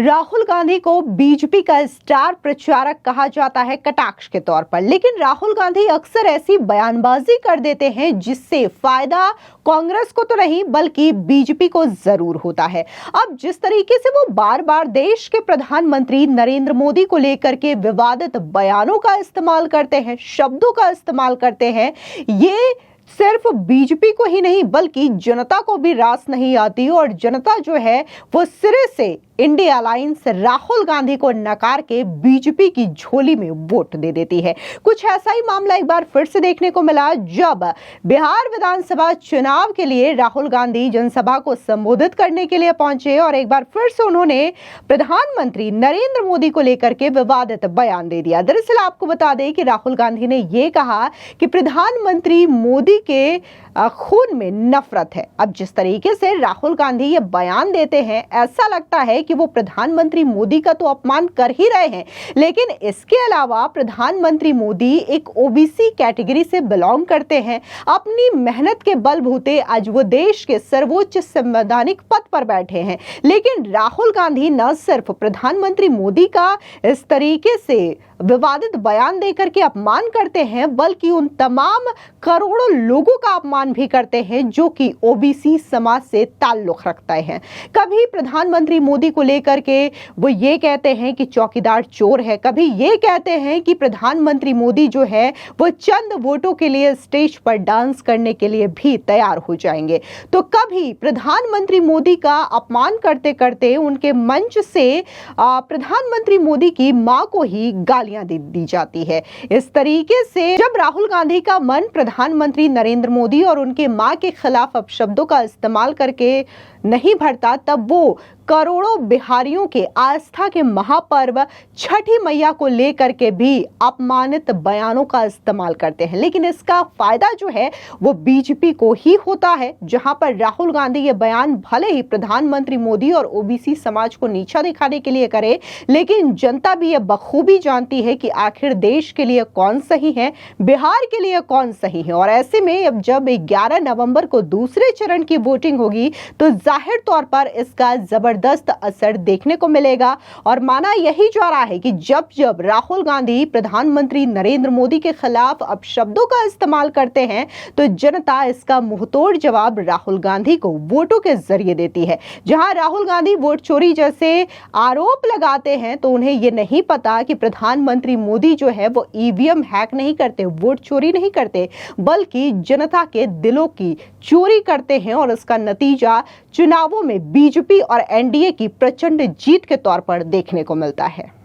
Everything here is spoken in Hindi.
राहुल गांधी को बीजेपी का स्टार प्रचारक कहा जाता है कटाक्ष के तौर पर, लेकिन राहुल गांधी अक्सर ऐसी बयानबाजी कर देते हैं जिससे फायदा कांग्रेस को तो नहीं बल्कि बीजेपी को जरूर होता है। अब जिस तरीके से वो बार बार देश के प्रधानमंत्री नरेंद्र मोदी को लेकर के विवादित बयानों का इस्तेमाल करते हैं, शब्दों का इस्तेमाल करते हैं, ये सिर्फ बीजेपी को ही नहीं बल्कि जनता को भी रास नहीं आती और जनता जो है वो सिरे से इंडिया अलायंस राहुल गांधी को नकार के बीजेपी की झोली में वोट दे देती है। कुछ ऐसा ही मामला एक बार फिर से देखने को मिला जब बिहार विधानसभा चुनाव के लिए राहुल गांधी जनसभा को संबोधित करने के लिए पहुंचे और एक बार फिर से उन्होंने प्रधानमंत्री नरेंद्र मोदी को लेकर के विवादित बयान दे दिया। दरअसल आपको बता दें कि राहुल गांधी ने यह कहा कि प्रधानमंत्री मोदी के खून में नफरत है। अब जिस तरीके से राहुल गांधी ये बयान देते हैं, ऐसा लगता है कि वो प्रधानमंत्री मोदी का तो अपमान कर ही रहे हैं, लेकिन इसके अलावा प्रधानमंत्री मोदी एक ओबीसी कैटेगरी से बिलोंग करते हैं। अपनी मेहनत के बलबूते आज वो देश के सर्वोच्च संवैधानिक पद पर बैठे हैं, लेकिन राहुल गांधी न सिर्फ प्रधानमंत्री मोदी का इस तरीके से विवादित बयान देकर के अपमान करते हैं बल्कि उन तमाम करोड़ों लोगों का अपमान भी करते हैं जो कि ओबीसी समाज से ताल्लुक रखते हैं। कभी प्रधानमंत्री मोदी को लेकर के वो ये कहते हैं कि चौकीदार चोर है, कभी ये कहते हैं कि प्रधानमंत्री मोदी जो है वो चंद वोटों के लिए स्टेज पर डांस करने के लिए भी तैयार हो जाएंगे, तो कभी प्रधानमंत्री मोदी का अपमान करते करते उनके मंच से प्रधानमंत्री मोदी की मां को ही गालियां दी जाती है। इस तरीके से जब राहुल गांधी का मन प्रधानमंत्री नरेंद्र मोदी और उनके मां के खिलाफ अपशब्दों का इस्तेमाल करके नहीं भरता, तब वो करोड़ों बिहारियों के आस्था के महापर्व छठी मैया को लेकर के भी अपमानित बयानों का इस्तेमाल करते हैं। लेकिन इसका फायदा जो है वो बीजेपी को ही होता है, जहां पर राहुल गांधी ये बयान भले ही प्रधानमंत्री मोदी और ओबीसी समाज को नीचा दिखाने के लिए करे, लेकिन जनता भी ये बखूबी जानती है कि आखिर देश के लिए कौन सही है, बिहार के लिए कौन सही है। और ऐसे में अब जब 11 नवंबर को दूसरे चरण की वोटिंग होगी तो जाहिर तौर पर इसका जबरदस्त असर देखने को मिलेगा और माना यही जा रहा है कि जब जब राहुल गांधी प्रधानमंत्री नरेंद्र मोदी के खिलाफ अपशब्दों का इस्तेमाल करते हैं तो जनता इसका मुंहतोड़ जवाब राहुल गांधी को वोटों के जरिए देती है। जहां राहुल गांधी वोट चोरी जैसे आरोप लगाते हैं तो उन्हें यह नहीं पता कि प्रधानमंत्री मोदी जो है वो ईवीएम हैक नहीं करते, वोट चोरी नहीं करते, बल्कि जनता के दिलों की चोरी करते हैं और इसका नतीजा चुनावों में बीजेपी और एनडीए की प्रचंड जीत के तौर पर देखने को मिलता है।